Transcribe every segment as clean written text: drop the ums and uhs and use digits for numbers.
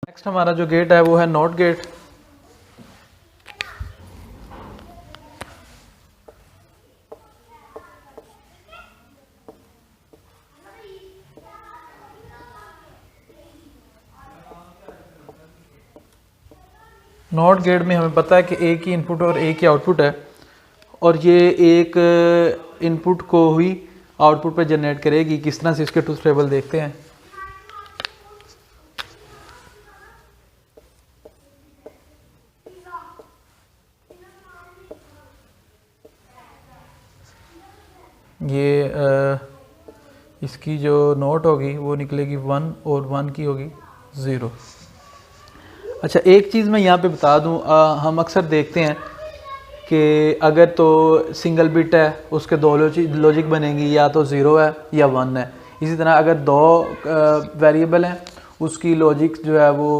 Next हमारा जो gate है वो है नॉट गेट। नॉट गेट में हमें पता है कि एक ही इनपुट और एक ही आउटपुट है, और ये एक इनपुट को ही आउटपुट पे जनरेट करेगी। किस तरह से इसके ट्रूथ टेबल देखते हैं। ये इसकी जो नोट होगी वो निकलेगी 1 और 1 की होगी 0। अच्छा, एक चीज़ मैं यहाँ पे बता दूँ, हम अक्सर देखते हैं कि अगर तो सिंगल बिट है उसके दो लॉजिक बनेंगी, या तो 0 है या 1 है। इसी तरह अगर दो वेरिएबल हैं उसकी लॉजिक जो है वो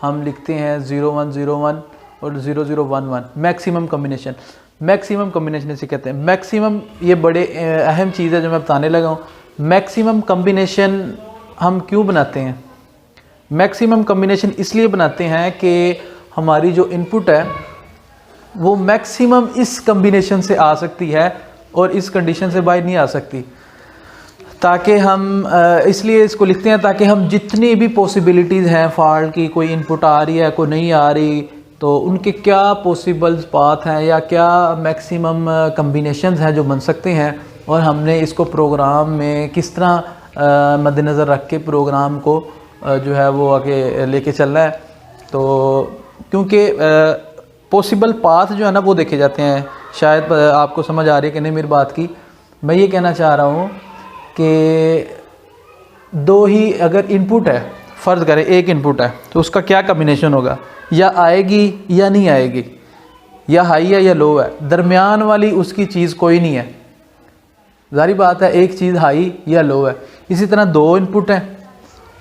हम लिखते हैं 0101 और 0011। मैक्सिमम कम्बिनेशन, मैक्सिमम कम्बिनेशन इसे कहते हैं। मैक्सिमम ये बड़े अहम चीज़ है जो मैं बताने लगा हूँ। मैक्सिमम कम्बिनेशन हम क्यों बनाते हैं? मैक्सिमम कम्बिनेशन इसलिए बनाते हैं कि हमारी जो इनपुट है वो मैक्सिमम इस कम्बिनेशन से आ सकती है और इस कंडीशन से बाहर नहीं आ सकती। ताकि हम इसलिए इसको लिखते हैं ताकि हम जितनी भी पॉसिबिलिटीज़ हैं फॉल्ट की, कोई इनपुट आ रही है कोई नहीं आ रही, तो उनके क्या पॉसिबल्स पाथ हैं या क्या मैक्सिमम कम्बिनेशंस हैं जो बन सकते हैं, और हमने इसको प्रोग्राम में किस तरह मद्देनज़र रख के प्रोग्राम को जो है वो आगे लेके चलना है। तो क्योंकि पॉसिबल पाथ जो है ना वो देखे जाते हैं। शायद आपको समझ आ रही है कि नहीं मेरी बात की। मैं ये कहना चाह रहा हूँ कि दो ही अगर इनपुट है, फ़र्ज़ करें एक इनपुट है, तो उसका क्या कम्बिनेशन होगा, या आएगी या नहीं आएगी, या हाई है या लो है, दरमियान वाली उसकी चीज़ कोई नहीं है। ज़ाहिर बात है एक चीज़ हाई या लो है। इसी तरह दो इनपुट हैं,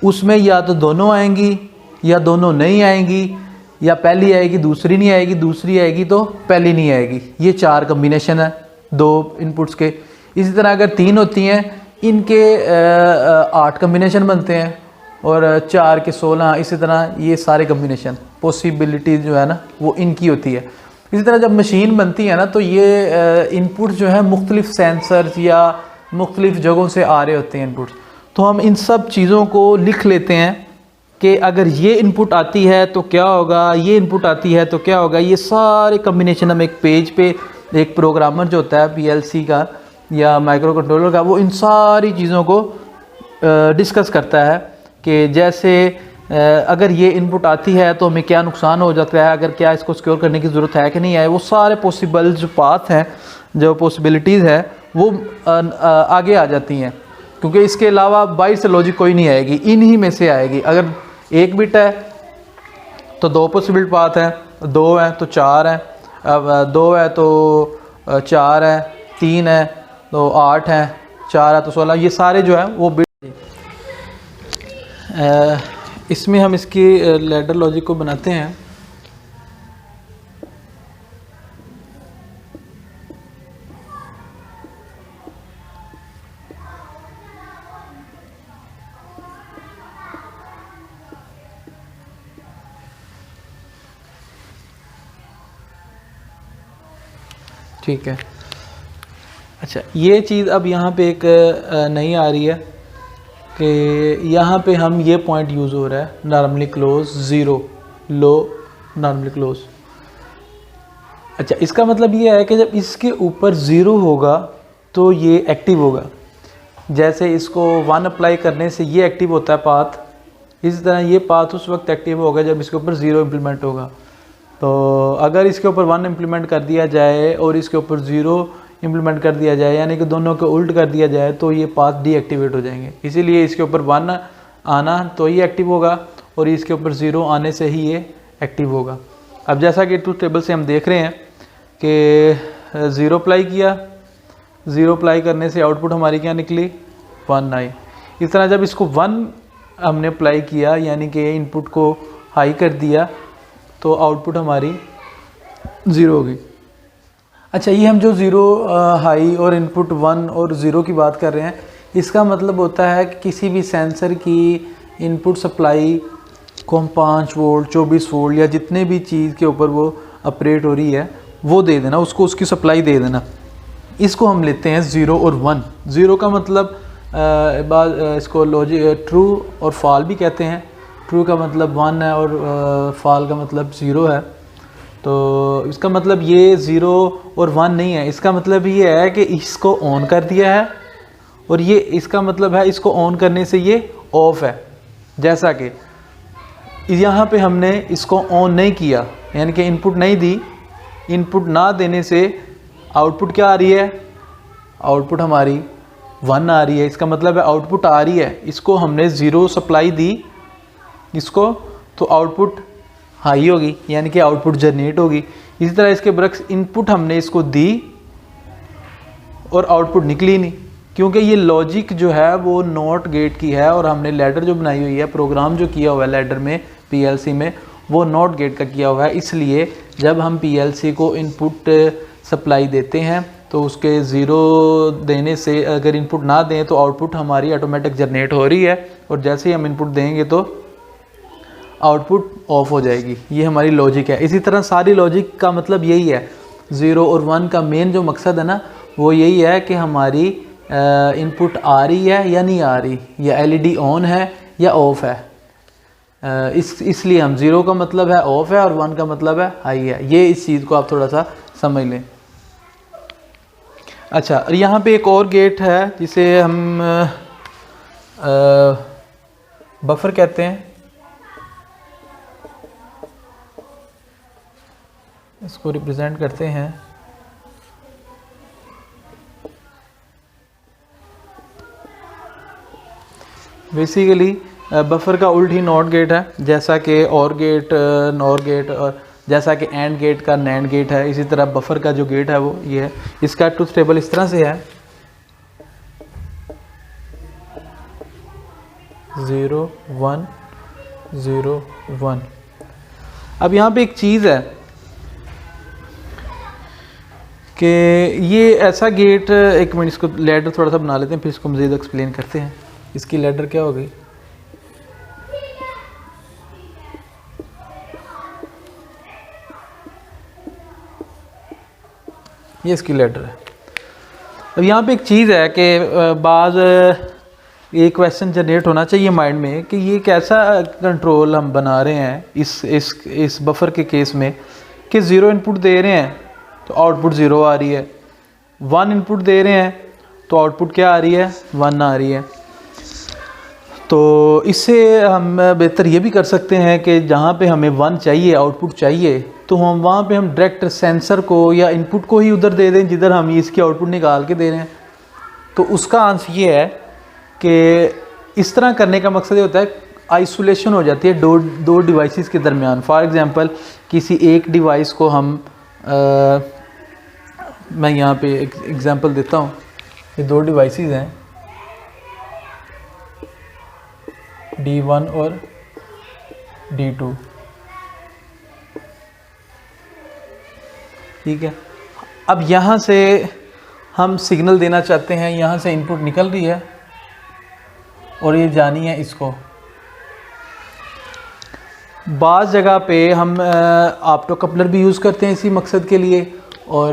उसमें या तो दोनों आएंगी या दोनों नहीं आएंगी, या पहली आएगी दूसरी नहीं आएगी, दूसरी आएगी तो पहली नहीं आएगी। ये 4 कम्बिनेशन है दो इनपुट्स के। इसी तरह अगर 3 होती हैं, इनके 8 कम्बिनेशन बनते हैं, और 4 के 16। इसी तरह ये सारे कम्बिनेशन पॉसिबिलिटीज़ जो है ना वो इनकी होती है। इसी तरह जब मशीन बनती है ना तो ये इनपुट जो है मुख्तलिफ सेंसर्स या मुख्तलिफ जगहों से आ रहे होते हैं इनपुट्स। तो हम इन सब चीज़ों को लिख लेते हैं कि अगर ये इनपुट आती है तो क्या होगा, ये इनपुट आती है तो क्या होगा। ये सारे कम्बिनेशन हम एक पेज पे, एक प्रोग्रामर जो होता है पीएलसी का या माइक्रो कंट्रोलर का, वो इन सारी चीज़ों को डिस्कस करता है कि जैसे अगर ये इनपुट आती है तो हमें क्या नुकसान हो जाता है, अगर क्या इसको सिक्योर करने की ज़रूरत है कि नहीं है। वो सारे पॉसिबल जो पाथ हैं, जो पॉसिबिलिटीज़ है वो आगे आ जाती हैं, क्योंकि इसके अलावा बाहर से लॉजिक कोई नहीं आएगी, इन्हीं में से आएगी। अगर एक बिट है तो 2 पॉसिबल पाथ हैं, 2 हैं तो 4 हैं, अब 2 है तो 4 है, 3 है तो 8 है, 4 है तो 16। ये सारे जो है वो बिट। इसमें हम इसकी लैडर लॉजिक को बनाते हैं। ठीक है। अच्छा, ये चीज़ अब यहाँ पे एक नहीं आ रही है कि यहाँ पे हम ये पॉइंट यूज़ हो रहा है नॉर्मली क्लोज 0 लो नॉर्मली क्लोज। अच्छा, इसका मतलब ये है कि जब इसके ऊपर 0 होगा तो ये एक्टिव होगा। जैसे इसको 1 अप्लाई करने से ये एक्टिव होता है पाथ, इसी तरह ये पाथ उस वक्त एक्टिव होगा जब इसके ऊपर 0 इम्प्लीमेंट होगा। तो अगर इसके ऊपर 1 इम्प्लीमेंट कर दिया जाए और इसके ऊपर 0 इम्प्लीमेंट कर दिया जाए, यानी कि दोनों को उल्ट कर दिया जाए, तो ये पाथ डीएक्टिवेट हो जाएंगे। इसीलिए इसके ऊपर 1 आना तो ये एक्टिव होगा, और इसके ऊपर 0 आने से ही ये एक्टिव होगा। अब जैसा कि ट्रूथ टेबल से हम देख रहे हैं कि 0 अप्लाई किया, 0 अप्लाई करने से आउटपुट हमारी क्या निकली, 1 आई। इस तरह जब इसको 1 हमने अप्लाई किया, यानी कि इनपुट को हाई कर दिया, तो आउटपुट हमारी 0 होगी। अच्छा, ये हम जो 0 हाई और इनपुट 1 और 0 की बात कर रहे हैं, इसका मतलब होता है कि किसी भी सेंसर की इनपुट सप्लाई को हम 5 वोल्ट 24 वोल्ट या जितने भी चीज़ के ऊपर वो ऑपरेट हो रही है वो दे देना, उसको उसकी सप्लाई दे देना। इसको हम लेते हैं 0 और 1। 0 का मतलब इसको लॉजिक ट्रू और फॉल भी कहते हैं। ट्रू का मतलब 1 है और फॉल का मतलब 0 है। तो इसका मतलब ये 0 और 1 नहीं है, इसका मतलब ये है कि इसको ऑन कर दिया है और ये इसका मतलब है इसको ऑन करने से ये ऑफ है। जैसा कि यहाँ पे हमने इसको ऑन नहीं किया, यानी कि इनपुट नहीं दी, इनपुट ना देने से आउटपुट क्या आ रही है, आउटपुट हमारी 1 आ रही है। इसका मतलब है आउटपुट आ रही है, इसको हमने 0 सप्लाई दी इसको, तो आउटपुट हाई होगी, यानी कि आउटपुट जनरेट होगी। इसी तरह इसके बरक्स इनपुट हमने इसको दी और आउटपुट निकली नहीं, क्योंकि ये लॉजिक जो है वो नॉट गेट की है और हमने लैडर जो बनाई हुई है, प्रोग्राम जो किया हुआ है लैडर में पीएलसी में, वो नॉट गेट का किया हुआ है। इसलिए जब हम पीएलसी को इनपुट सप्लाई देते हैं तो उसके 0 देने से, अगर इनपुट ना दें तो आउटपुट हमारी ऑटोमेटिक जनरेट हो रही है और जैसे ही हम इनपुट देंगे तो आउटपुट ऑफ हो जाएगी। ये हमारी लॉजिक है। इसी तरह सारी लॉजिक का मतलब यही है। 0 और 1 का मेन जो मकसद है ना वो यही है कि हमारी इनपुट आ रही है या नहीं आ रही, या एलईडी ऑन है या ऑफ है। इसलिए हम 0 का मतलब है ऑफ है और 1 का मतलब है हाई है। ये इस चीज़ को आप थोड़ा सा समझ लें। अच्छा, और यहाँ पे एक और गेट है जिसे हम बफर कहते हैं। इसको रिप्रेजेंट करते हैं बेसिकली बफर का उल्ट ही नॉट गेट है, जैसा कि और गेट नॉर गेट और जैसा कि एंड गेट का नैंड गेट है, इसी तरह बफर का जो गेट है वो ये है। इसका ट्रुथ टेबल इस तरह से है 0 1 0 1। अब यहाँ पे एक चीज़ है कि ये ऐसा गेट, एक मिनट इसको लैडर थोड़ा सा बना लेते हैं फिर इसको मज़ीद एक्सप्लेन करते हैं। इसकी लैडर क्या हो गई, ये इसकी लैडर है। अब यहाँ पे एक चीज़ है कि बाज़ ये क्वेश्चन जनरेट होना चाहिए माइंड में कि ये कैसा कंट्रोल हम बना रहे हैं इस बफर के केस में कि 0 इनपुट दे रहे हैं तो आउटपुट 0 आ रही है, 1 इनपुट दे रहे हैं तो आउटपुट क्या आ रही है, 1 आ रही है। तो इससे हम बेहतर ये भी कर सकते हैं कि जहाँ पे हमें 1 चाहिए, आउटपुट चाहिए, तो हम वहाँ पे हम डायरेक्ट सेंसर को या इनपुट को ही उधर दे दें जिधर हम इसकी आउटपुट निकाल के दे रहे हैं। तो उसका आंसर ये है कि इस तरह करने का मकसद ये होता है आइसोलेशन हो जाती है दो डिवाइसेस के दरमियान। फॉर एग्जांपल किसी एक डिवाइस को हम मैं यहाँ पे एक एग्जांपल देता हूँ। ये 2 डिवाइसेस हैं D1 और D2, ठीक है। अब यहाँ से हम सिग्नल देना चाहते हैं, यहाँ से इनपुट निकल रही है और ये जानी है इसको। बाज़ जगह पे हम ऑप्टो कपलर भी यूज़ करते हैं इसी मकसद के लिए, और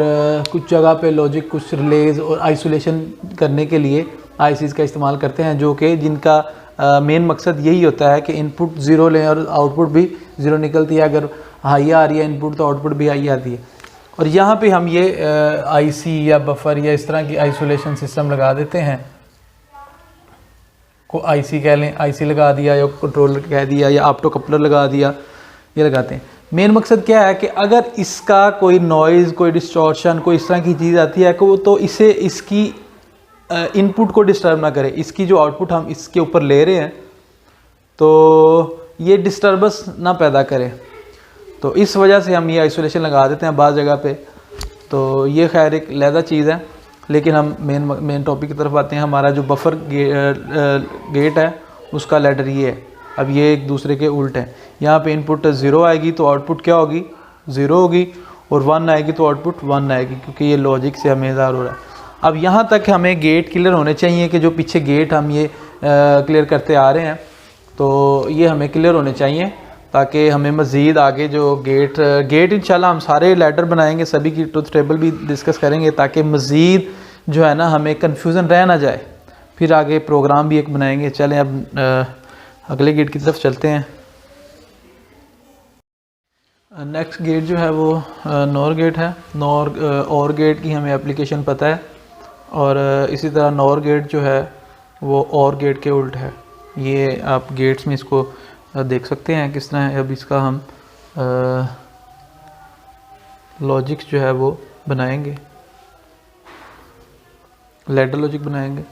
कुछ जगह पे लॉजिक, कुछ रिलेज और आइसोलेशन करने के लिए आईसीज का इस्तेमाल करते हैं, जो कि जिनका मेन मकसद यही होता है कि इनपुट 0 लें और आउटपुट भी 0 निकलती है। अगर हाई आ रही है इनपुट तो आउटपुट भी हाई आती है। और यहाँ पे हम ये आईसी या बफर या इस तरह की आइसोलेशन सिस्टम लगा देते हैं। को आईसी कह लें, आईसी लगा दिया या कंट्रोलर कह दिया या ऑप्टो कपलर लगा दिया, ये लगाते हैं। मेन मकसद क्या है कि अगर इसका कोई नॉइज़, कोई डिस्टॉर्शन, कोई इस तरह की चीज़ आती है कि वो तो इसे इसकी इनपुट को डिस्टर्ब ना करे, इसकी जो आउटपुट हम इसके ऊपर ले रहे हैं तो ये डिस्टर्बेंस ना पैदा करे। तो इस वजह से हम ये आइसोलेशन लगा देते हैं बाज़ जगह पे। तो ये खैर एक अलहदा चीज़ है, लेकिन हम मेन टॉपिक की तरफ आते हैं। हमारा जो बफर गेट है उसका लैडर ये है। अब ये एक दूसरे के उल्ट हैं। यहाँ पे इनपुट 0 आएगी तो आउटपुट क्या होगी, 0 होगी, और 1 आएगी तो आउटपुट 1 आएगी, क्योंकि ये लॉजिक से हमें इज़हार हो रहा है। अब यहाँ तक हमें गेट क्लियर होने चाहिए कि जो पीछे गेट हम ये क्लियर करते आ रहे हैं तो ये हमें क्लियर होने चाहिए। ताकि हमें मज़ीद आगे जो गेट इंशाल्लाह हम सारे लैडर बनाएंगे, सभी की ट्रुथ टेबल भी डिस्कस करेंगे ताकि मज़ीद जो है ना हमें कन्फ्यूज़न रह ना जाए। फिर आगे प्रोग्राम भी एक बनाएंगे। चलें अब अगले गेट की तरफ चलते हैं। नेक्स्ट गेट जो है वो नॉर गेट है। और गेट की हमें एप्लीकेशन पता है, और इसी तरह नॉर गेट जो है वो और गेट के उल्ट है। ये आप गेट्स में इसको देख सकते हैं किस तरह है। अब इसका हम लॉजिक जो है वो बनाएंगे, लैडर लॉजिक बनाएंगे।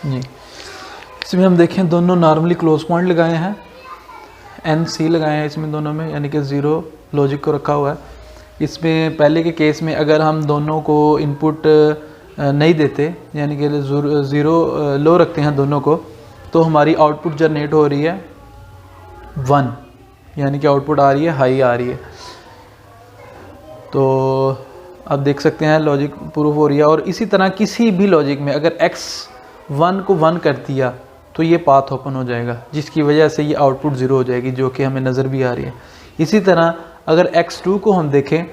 जी, इसमें हम देखें दोनों नॉर्मली क्लोज पॉइंट लगाए हैं, NC लगाए हैं इसमें दोनों में, यानी कि ज़ीरो लॉजिक को रखा हुआ है। इसमें पहले के केस में अगर हम दोनों को इनपुट नहीं देते, यानी कि ज़ीरो लो रखते हैं दोनों को, तो हमारी आउटपुट जनरेट हो रही है 1, यानी कि आउटपुट आ रही है हाई आ रही है। तो आप देख सकते हैं लॉजिक प्रूफ हो रही है। और इसी तरह किसी भी लॉजिक में अगर x1 को 1 कर दिया तो ये पाथ ओपन हो जाएगा, जिसकी वजह से ये आउटपुट 0 हो जाएगी, जो कि हमें नज़र भी आ रही है। इसी तरह अगर x2 को हम देखें,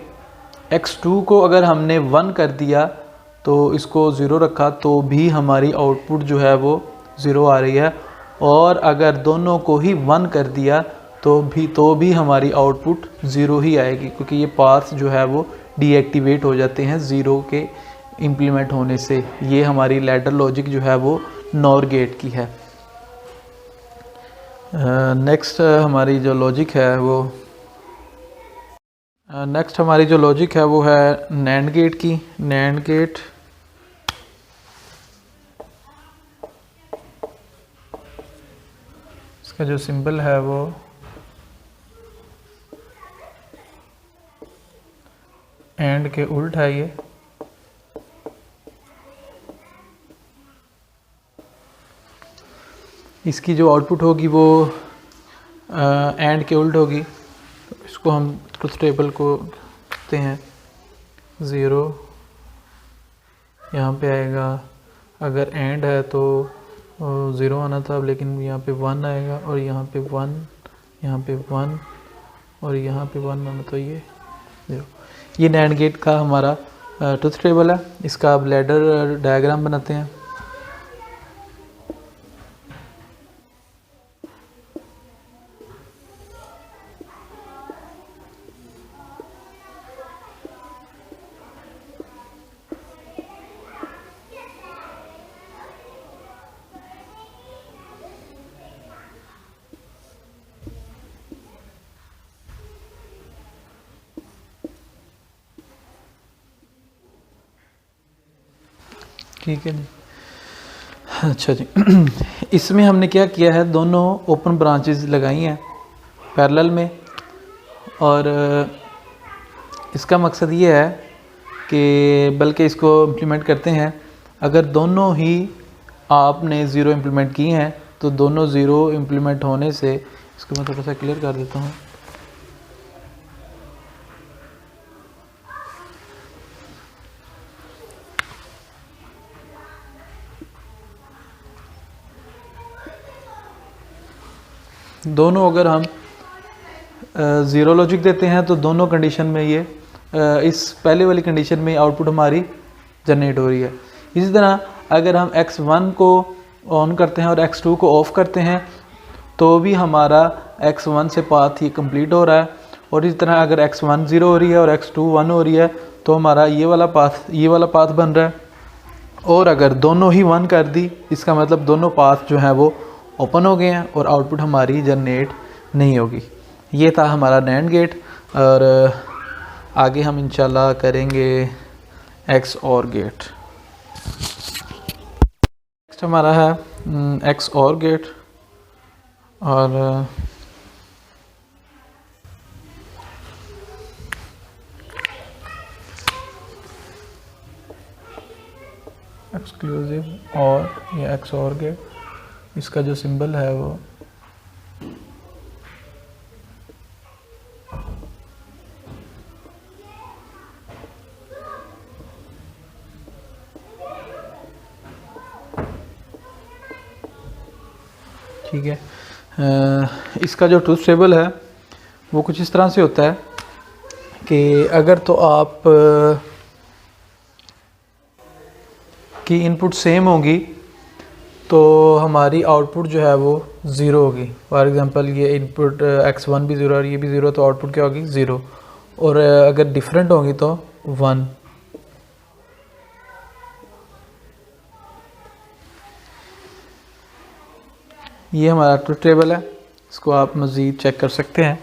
x2 को अगर हमने 1 कर दिया तो इसको 0 रखा तो भी हमारी आउटपुट जो है वो 0 आ रही है। और अगर दोनों को ही 1 कर दिया तो भी हमारी आउटपुट 0 ही आएगी, क्योंकि ये पाथ जो है वो डीएक्टिवेट हो जाते हैं 0 के इम्प्लीमेंट होने से। ये हमारी लैडर लॉजिक जो है वो नॉर गेट की है। नेक्स्ट हमारी जो लॉजिक है वो है नैंड गेट की। नैंड गेट इसका जो सिंबल है वो एंड के उल्ट है। ये इसकी जो आउटपुट होगी वो एंड के उल्ट होगी। तो इसको हम ट्रुथ टेबल को कहते हैं 0 यहाँ पे आएगा। अगर एंड है तो 0 आना था, लेकिन यहाँ पे 1 आएगा, और यहाँ पे 1, यहाँ पे 1 और यहाँ पे 1 आना तो ये 0। ये नैंड गेट का हमारा ट्रुथ टेबल है। इसका अब लैडर डायग्राम बनाते हैं। ठीक है जी। अच्छा जी, इसमें हमने क्या किया है, दोनों ओपन ब्रांचेस लगाई हैं पैरेलल में, और इसका मकसद ये है कि बल्कि इसको इम्प्लीमेंट करते हैं, अगर दोनों ही आपने 0 इम्प्लीमेंट किए हैं तो दोनों 0 इम्प्लीमेंट होने से, इसको मैं थोड़ा सा क्लियर कर देता हूँ। दोनों अगर हम 0 लॉजिक देते हैं तो दोनों कंडीशन में ये इस पहले वाली कंडीशन में आउटपुट हमारी जनरेट हो रही है। इसी तरह अगर हम x1 को ऑन करते हैं और x2 को ऑफ करते हैं तो भी हमारा x1 से पाथ ही कंप्लीट हो रहा है। और इसी तरह अगर x1 0 हो रही है और x2 1 हो रही है तो हमारा ये वाला पाथ बन रहा है। और अगर दोनों ही 1 कर दी, इसका मतलब दोनों पाथ जो हैं वो ओपन हो गए हैं और आउटपुट हमारी जनरेट नहीं होगी। ये था हमारा नैंड गेट, और आगे हम इंशाल्लाह करेंगे एक्स और गेट। नेक्स्ट हमारा है एक्स और गेट। और एक्सक्लूसिव और या एक्स और गेट, इसका जो सिंबल है वो ठीक है। इसका जो ट्रूथ टेबल है वो कुछ इस तरह से होता है कि अगर तो आप की इनपुट सेम होगी तो हमारी आउटपुट जो है वो ज़ीरो होगी। फॉर एग्ज़ाम्पल ये इनपुट x1 भी ज़ीरो और ये भी ज़ीरो, तो आउटपुट क्या होगी? ज़ीरो। और अगर डिफरेंट होगी तो 1। ये हमारा ट्रूथ टेबल है, इसको आप मज़ीद चेक कर सकते हैं।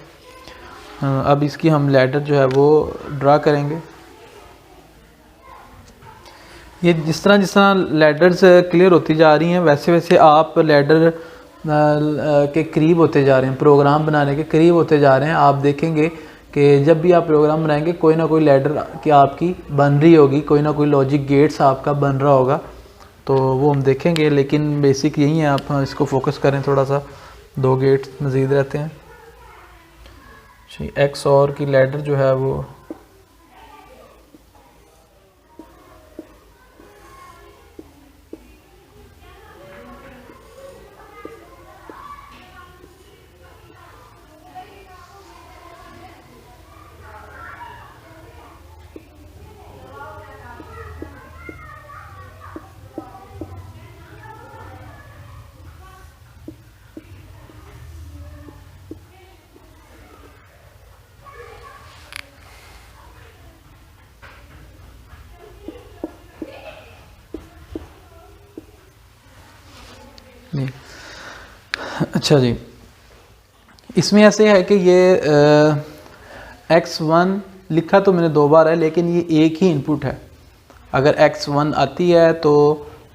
अब इसकी हम लैडर जो है वो ड्रा करेंगे। ये जिस तरह लैडर्स क्लियर होती जा रही हैं वैसे वैसे आप लैडर के करीब होते जा रहे हैं, प्रोग्राम बनाने के करीब होते जा रहे हैं। आप देखेंगे कि जब भी आप प्रोग्राम बनाएंगे कोई ना कोई लैडर की आपकी बन रही होगी, कोई ना कोई लॉजिक गेट्स आपका बन रहा होगा, तो वो हम देखेंगे। लेकिन बेसिक यही है, आप इसको फोकस करें थोड़ा सा। 2 गेट्स मज़ीद रहते हैं। एक्स और की लैडर जो है वो नहीं। अच्छा जी, इसमें ऐसे है कि ये x1 लिखा तो मैंने 2 बार है, लेकिन ये एक ही इनपुट है। अगर x1 आती है तो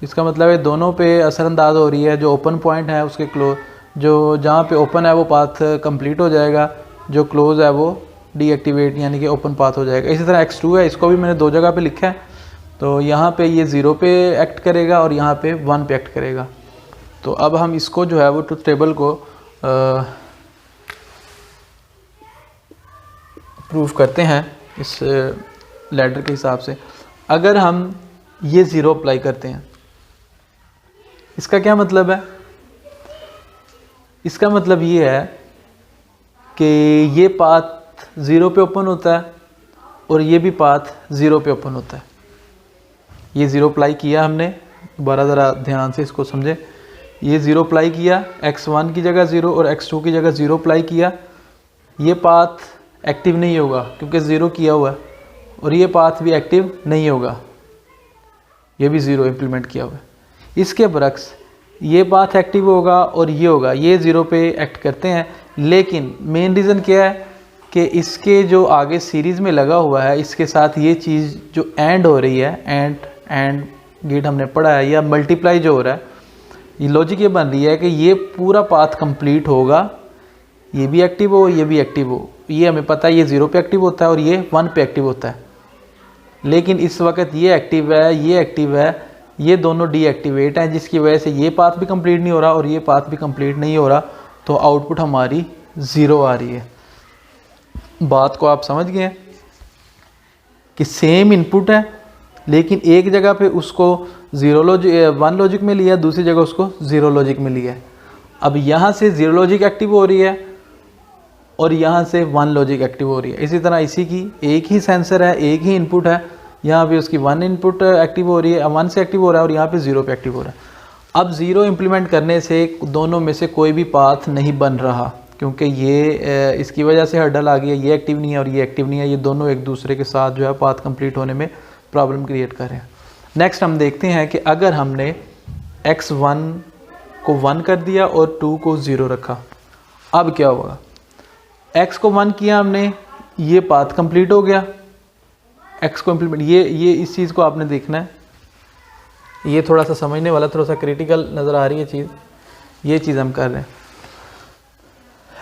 इसका मतलब है दोनों पे असरअंदाज हो रही है। जो ओपन पॉइंट है उसके क्लोज, जो जहाँ पे ओपन है वो पाथ कंप्लीट हो जाएगा, जो क्लोज है वो डीएक्टिवेट यानी कि ओपन पाथ हो जाएगा। इसी तरह x2 है, इसको भी मैंने 2 जगह पे लिखा है। तो यहाँ पे ये 0 पे एक्ट करेगा और यहाँ पे 1 पे एक्ट करेगा। तो अब हम इसको जो है वो ट्रूथ टेबल को प्रूफ करते हैं इस लैडर के हिसाब से। अगर हम ये 0 अप्लाई करते हैं, इसका क्या मतलब है? इसका मतलब ये है कि ये पाथ 0 पे ओपन होता है और ये भी पाथ 0 पे ओपन होता है। ये 0 अप्लाई किया हमने, दोबारा ज़रा ध्यान से इसको समझें। ये 0 अप्लाई किया, x1 की जगह 0 और x2 की जगह 0 अप्लाई किया। ये पाथ एक्टिव नहीं होगा क्योंकि 0 किया हुआ है, और ये पाथ भी एक्टिव नहीं होगा, ये भी 0 इम्प्लीमेंट किया हुआ है। इसके बरक्स ये पाथ एक्टिव होगा और ये होगा, ये 0 पे एक्ट करते हैं। लेकिन मेन रीज़न क्या है कि इसके जो आगे सीरीज़ में लगा हुआ है, इसके साथ ये चीज़ जो एंड हो रही है, एंड गेट हमने पढ़ा है, या मल्टीप्लाई जो हो रहा है, ये लॉजिक ये बन रही है कि ये पूरा पाथ कंप्लीट होगा, ये भी एक्टिव हो, ये भी एक्टिव हो। ये हमें पता है ये 0 पे एक्टिव होता है और ये 1 पे एक्टिव होता है। लेकिन इस वक्त ये एक्टिव है, ये एक्टिव है, ये दोनों डीएक्टिवेट हैं, जिसकी वजह से ये पाथ भी कंप्लीट नहीं हो रहा और ये पाथ भी कंप्लीट नहीं हो रहा। तो आउटपुट हमारी 0 आ रही है। बात को आप समझ गए कि सेम इनपुट है, लेकिन एक जगह पे उसको 1 लॉजिक में लिया, दूसरी जगह उसको 0 लॉजिक में लिया। अब यहाँ से 0 लॉजिक एक्टिव हो रही है और यहाँ से 1 लॉजिक एक्टिव हो रही है। इसी तरह इसी की एक ही सेंसर है, एक ही इनपुट है, यहाँ पे उसकी 1 इनपुट एक्टिव हो रही है, 1 से एक्टिव हो रहा है और यहाँ पे 0 पे एक्टिव हो रहा है। अब 0 इम्प्लीमेंट करने से दोनों में से कोई भी पाथ नहीं बन रहा, क्योंकि ये इसकी वजह से हर्डल आ गया, ये एक्टिव नहीं है और ये एक्टिव नहीं है। ये दोनों एक दूसरे के साथ जो है पाथ कंप्लीट होने में प्रॉब्लम क्रिएट कर रहे हैं। नेक्स्ट हम देखते हैं कि अगर हमने x1 को 1 कर दिया और 2 को 0 रखा, अब क्या होगा? x को 1 किया हमने, ये पाथ कंप्लीट हो गया। x को इम्प्लीमेंट, ये इस चीज़ को आपने देखना है। ये थोड़ा सा समझने वाला, थोड़ा सा क्रिटिकल नज़र आ रही है चीज़, ये चीज़ हम कर रहे हैं।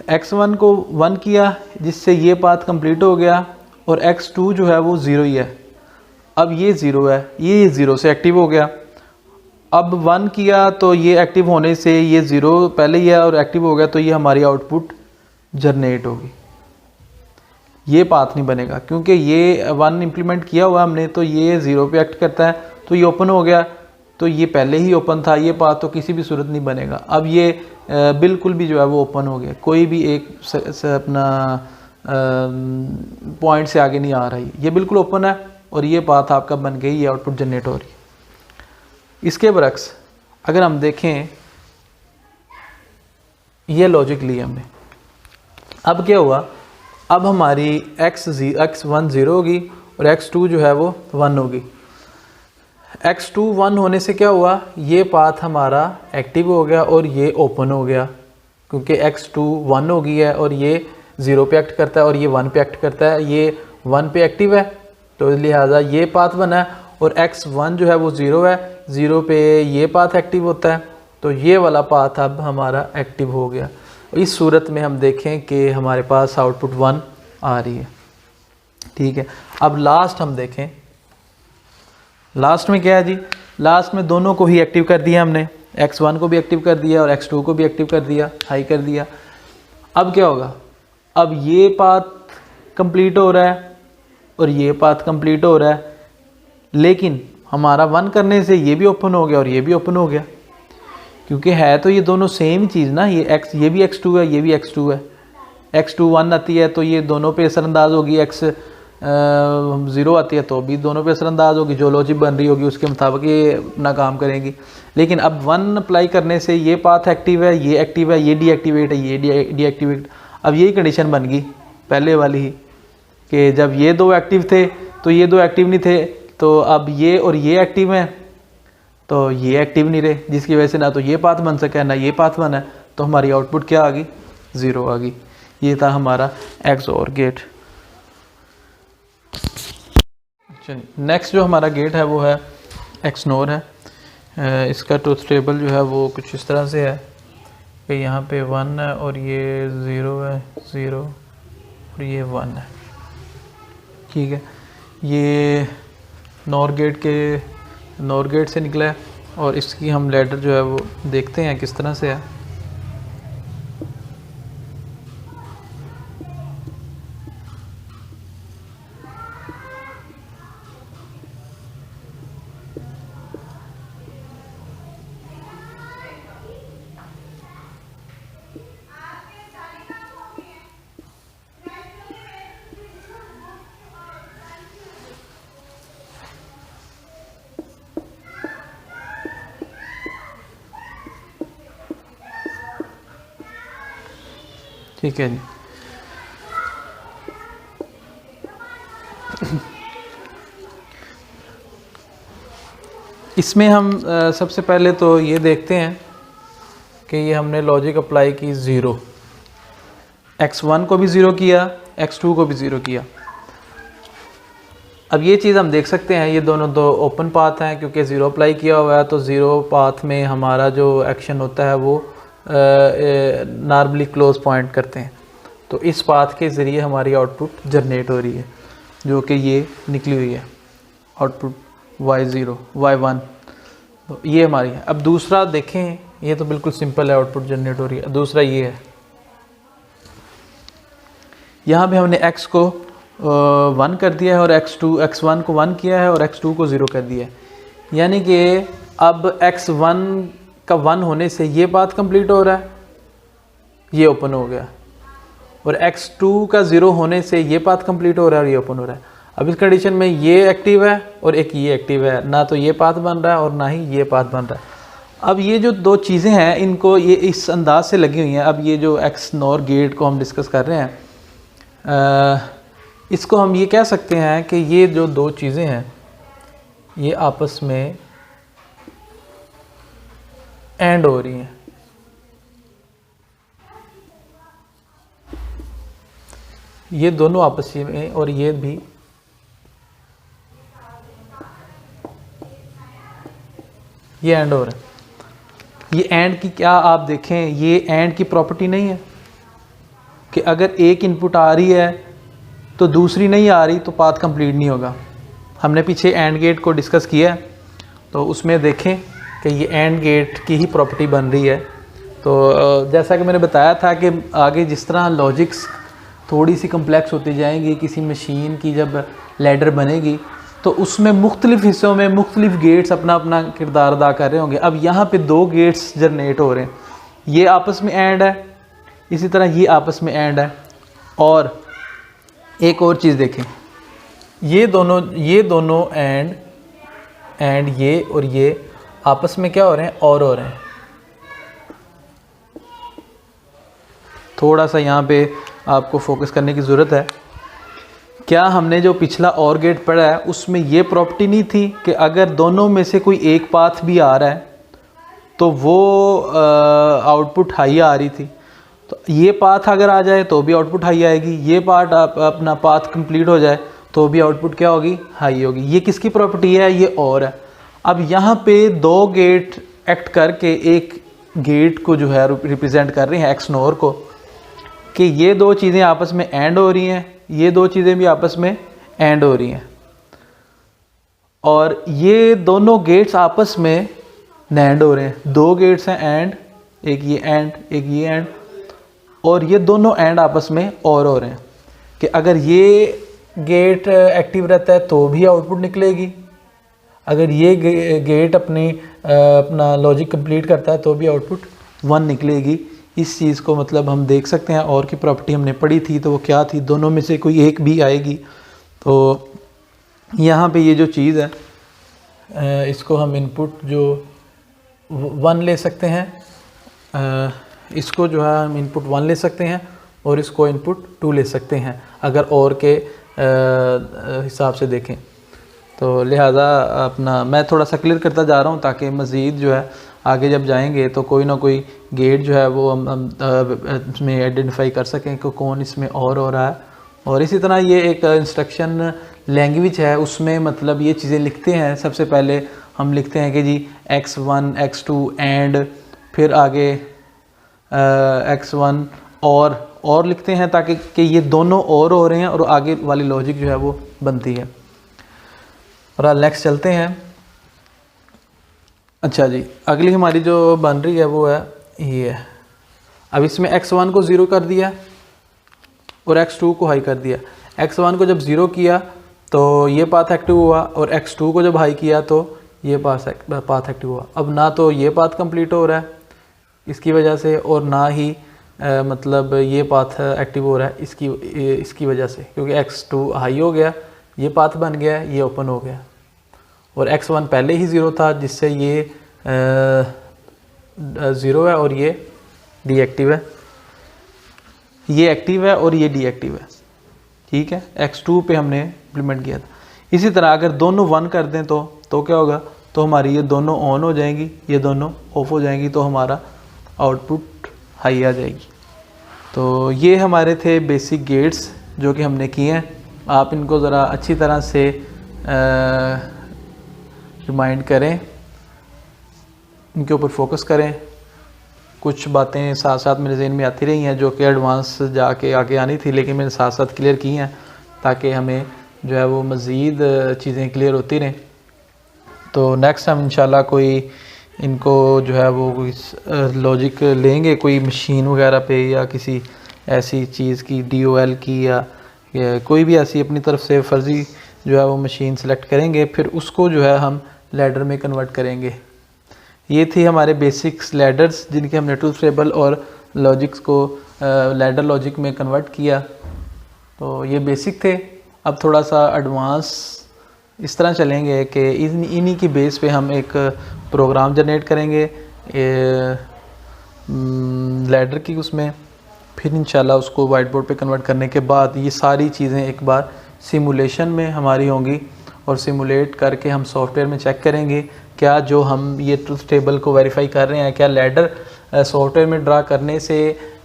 x1 को 1 किया जिससे ये पाथ कंप्लीट हो गया और x2 जो है वो 0 ही है। अब ये 0 है, ये 0 से एक्टिव हो गया। अब 1 किया तो ये एक्टिव होने से ये 0 पहले ही है और एक्टिव हो गया, तो ये हमारी आउटपुट जनरेट होगी। ये पाथ नहीं बनेगा क्योंकि ये 1 इम्प्लीमेंट किया हुआ हमने, तो ये 0 पे एक्ट करता है, तो ये ओपन हो गया, तो ये पहले ही ओपन था, ये पाथ तो किसी भी सूरत नहीं बनेगा। अब ये बिल्कुल भी जो है वो ओपन हो गया, कोई भी एक अपना पॉइंट से आगे नहीं आ रही, ये बिल्कुल ओपन है और ये पाथ आपका बन गई, ये आउटपुट जनरेट हो रही है। इसके बरक्स अगर हम देखें, ये लॉजिक लिया हमने, अब क्या हुआ, अब हमारी x1 0 होगी और x2 जो है वो 1 होगी। x2 1 होने से क्या हुआ, ये पाथ हमारा एक्टिव हो गया और ये ओपन हो गया, क्योंकि x2 1 हो गई है और ये 0 पे एक्ट करता है और ये 1 पे एक्ट करता है, ये 1 पे एक्टिव है, तो लिहाजा ये पाथ बना है। और x1 जो है वो 0 है, 0 पे ये पाथ एक्टिव होता है, तो ये वाला पाथ अब हमारा एक्टिव हो गया। इस सूरत में हम देखें कि हमारे पास आउटपुट 1 आ रही है। ठीक है, अब लास्ट हम देखें, लास्ट में क्या है जी, लास्ट में दोनों को ही एक्टिव कर दिया हमने, x1 को भी एक्टिव कर दिया और x2 को भी एक्टिव कर दिया, हाई कर दिया। अब क्या होगा, अब ये पाथ कंप्लीट हो रहा है और ये पाथ कंप्लीट हो रहा है, लेकिन हमारा 1 करने से ये भी ओपन हो गया और ये भी ओपन हो गया, क्योंकि है तो ये दोनों सेम चीज़ ना, ये भी x2 है, ये भी x2 है। x2 1 आती है तो ये दोनों पे असरअंदाज होगी, x 0 आती है तो भी दोनों पे असरअंदाज होगी, जो लॉजिक बन रही होगी उसके मुताबिक ये अपना काम करेंगी। लेकिन अब 1 अप्लाई करने से ये पाथ एक्टिव है, ये एक्टिव है, ये डीएक्टिवेट है, ये डीएक्टिवेट। अब यही कंडीशन बन गई पहले वाली ही, कि जब ये 2 एक्टिव थे तो ये 2 एक्टिव नहीं थे, तो अब ये और ये एक्टिव हैं तो ये एक्टिव नहीं रहे, जिसकी वजह से ना तो ये पाथ बन सका ना ये पाथ बना, तो हमारी आउटपुट क्या आ गई, 0 आ गई। ये था हमारा XOR गेट। नेक्स्ट जो हमारा गेट है वो है XNOR है। इसका ट्रुथ टेबल जो है वो कुछ इस तरह से है कि यहाँ पे 1 है और ये 0 है, 0 और ये 1 है। ठीक है, ये NOR गेट से निकला है और इसकी हम लैडर जो है वो देखते हैं किस तरह से है। ठीक है जी, इसमें हम सबसे पहले तो ये देखते हैं कि ये हमने लॉजिक अप्लाई की 0, x1 को भी 0 किया, x2 को भी 0 किया। अब ये चीज़ हम देख सकते हैं, ये दोनों 2 ओपन पाथ हैं, क्योंकि 0 अप्लाई किया हुआ है, तो 0 पाथ में हमारा जो एक्शन होता है वो नॉर्मली क्लोज पॉइंट करते हैं। तो इस पाथ के ज़रिए हमारी आउटपुट जनरेट हो रही है, जो कि ये निकली हुई है आउटपुट y0 y1, तो ये हमारी है। अब दूसरा देखें, ये तो बिल्कुल सिंपल है, आउटपुट जनरेट हो रही है। दूसरा ये है, यहाँ पे हमने x को 1 कर दिया है और x1 को 1 किया है और x2 को 0 कर दिया है, यानी कि अब x1 का 1 होने से ये पाथ कंप्लीट हो रहा है, ये ओपन हो गया, और x2 का 0 होने से ये पाथ कंप्लीट हो रहा है और ये ओपन हो रहा है। अब इस कंडीशन में ये एक्टिव है और एक ये एक्टिव है, ना तो ये पाथ बन रहा है और ना ही ये पाथ बन रहा है। अब ये जो 2 चीज़ें हैं, इनको ये इस अंदाज से लगी हुई हैं। अब ये जो XNOR गेट को हम डिस्कस कर रहे हैं, इसको हम ये कह सकते हैं कि ये जो 2 चीज़ें हैं ये आपस में एंड हो रही हैं। ये दोनों आपस में, और ये भी ये एंड हो रहा है। ये एंड की क्या आप देखें, ये एंड की प्रॉपर्टी नहीं है, कि अगर एक इनपुट आ रही है तो दूसरी नहीं आ रही तो पाथ कंप्लीट नहीं होगा। हमने पीछे एंड गेट को डिस्कस किया है, तो उसमें देखें कि ये एंड गेट की ही प्रॉपर्टी बन रही है। तो जैसा कि मैंने बताया था कि आगे जिस तरह लॉजिक्स थोड़ी सी कम्प्लेक्स होती जाएंगी, किसी मशीन की जब लैडर बनेगी तो उसमें मुख्तलिफ़ हिस्सों में मुख्तलिफ़ गेट्स अपना अपना किरदार अदा कर रहे होंगे। अब यहाँ पे 2 गेट्स जनरेट हो रहे हैं, ये आपस में एंड है, इसी तरह ये आपस में एंड है। और एक और चीज़ देखें, ये दोनों एंड ये और ये आपस में क्या हो रहे हैं, और हो रहे हैं। थोड़ा सा यहाँ पे आपको फोकस करने की ज़रूरत है। क्या हमने जो पिछला और गेट पढ़ा है उसमें ये प्रॉपर्टी नहीं थी कि अगर दोनों में से कोई एक पाथ भी आ रहा है तो वो आउटपुट हाई आ रही थी, तो ये पाथ अगर आ जाए तो भी आउटपुट हाई आएगी, ये पार्ट अपना पाथ कंप्लीट हो जाए तो भी आउटपुट क्या होगी, हाई होगी। ये किसकी प्रॉपर्टी है, ये और है। अब यहाँ पे 2 गेट एक्ट करके एक गेट को जो है रिप्रेजेंट कर रहे हैं एक्स नोर को, कि ये 2 चीज़ें आपस में एंड हो रही हैं, ये 2 चीज़ें भी आपस में एंड हो रही हैं, और ये दोनों गेट्स आपस में नैंड हो रहे हैं। 2 गेट्स हैं एंड, एक ये एंड एक ये एंड, और ये दोनों एंड आपस में और हो रहे हैं कि अगर ये गेट एक्टिव रहता है तो भी आउटपुट निकलेगी, अगर ये गेट अपना लॉजिक कंप्लीट करता है तो भी आउटपुट 1 निकलेगी। इस चीज़ को मतलब हम देख सकते हैं। और की प्रॉपर्टी हमने पढ़ी थी तो वो क्या थी, दोनों में से कोई एक भी आएगी। तो यहाँ पे ये जो चीज़ है इसको हम इनपुट जो 1 ले सकते हैं, इसको जो है हम इनपुट 1 ले सकते हैं और इसको इनपुट 2 ले सकते हैं अगर और के हिसाब से देखें। तो लिहाजा अपना मैं थोड़ा सा क्लियर करता जा रहा हूँ ताकि मज़ीद जो है आगे जब जाएंगे तो कोई ना कोई गेट जो है वो हम इसमें आइडेंटिफाई कर सकें कि कौन इसमें और हो रहा है। और इसी तरह ये एक इंस्ट्रक्शन लैंग्वेज है, उसमें मतलब ये चीज़ें लिखते हैं। सबसे पहले हम लिखते हैं कि जी x1 x2 एंड फिर आगे x1 और लिखते हैं ताकि कि ये दोनों और हो रहे हैं और आगे वाली लॉजिक जो है वो बनती है। और नेक्स्ट चलते हैं। अच्छा जी, अगली हमारी जो बन रही है वो है ये है। अब इसमें x1 को 0 कर दिया और x2 को हाई कर दिया। x1 को जब 0 किया तो ये पाथ एक्टिव हुआ और x2 को जब हाई किया तो ये पाथ एक्टिव हुआ। अब ना तो ये पाथ कंप्लीट हो रहा है इसकी वजह से और ना ही मतलब ये पाथ एक्टिव हो रहा है इसकी वजह से, क्योंकि x2 हाई हो गया, ये पाथ बन गया, ये ओपन हो गया, और x1 पहले ही 0 था जिससे ये 0 है और ये डीएक्टिव है, ये एक्टिव है और ये डीएक्टिव है। ठीक है, x2 पे हमने इम्प्लीमेंट किया था। इसी तरह अगर दोनों 1 कर दें तो क्या होगा, तो हमारी ये दोनों ऑन हो जाएंगी, ये दोनों ऑफ हो जाएंगी, तो हमारा आउटपुट हाई आ जाएगी। तो ये हमारे थे बेसिक गेट्स जो कि हमने किए हैं। आप इनको ज़रा अच्छी तरह से रिमाइंड करें, इनके ऊपर फोकस करें। कुछ बातें साथ साथ मेरे जहन में आती रही हैं जो कि एडवांस जाके आगे आनी थी, लेकिन मैंने साथ साथ क्लियर की हैं ताकि हमें जो है वो मज़ीद चीज़ें क्लियर होती रहें। तो नेक्स्ट हम इंशाल्लाह कोई इनको जो है वो कोई लॉजिक लेंगे कोई मशीन वगैरह पे या किसी ऐसी चीज़ की DOL की या कोई भी ऐसी अपनी तरफ से फर्जी जो है वो मशीन सेलेक्ट करेंगे, फिर उसको जो है हम लैडर में कन्वर्ट करेंगे। ये थी हमारे बेसिक्स लैडर्स जिनके हमने ट्रूथ टेबल और लॉजिक्स को लैडर लॉजिक में कन्वर्ट किया। तो ये बेसिक थे। अब थोड़ा सा एडवांस इस तरह चलेंगे कि इन्हीं की बेस पे हम एक प्रोग्राम जनरेट करेंगे लैडर की, उसमें फिर इंशाल्लाह उसको वाइट बोर्ड पे कन्वर्ट करने के बाद ये सारी चीज़ें एक बार सिमुलेशन में हमारी होंगी और सिमुलेट करके हम सॉफ्टवेयर में चेक करेंगे क्या जो हम ये ट्रूथ टेबल को वेरीफाई कर रहे हैं क्या लैडर सॉफ्टवेयर में ड्रा करने से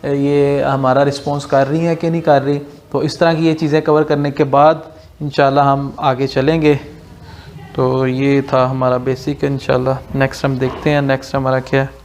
ये हमारा रिस्पॉन्स कर रही है कि नहीं कर रही। तो इस तरह की ये चीज़ें कवर करने के बाद इंशाल्लाह हम आगे चलेंगे। तो ये था हमारा बेसिक। इंशाल्लाह नेक्स्ट हम देखते हैं नेक्स्ट हमारा क्या है।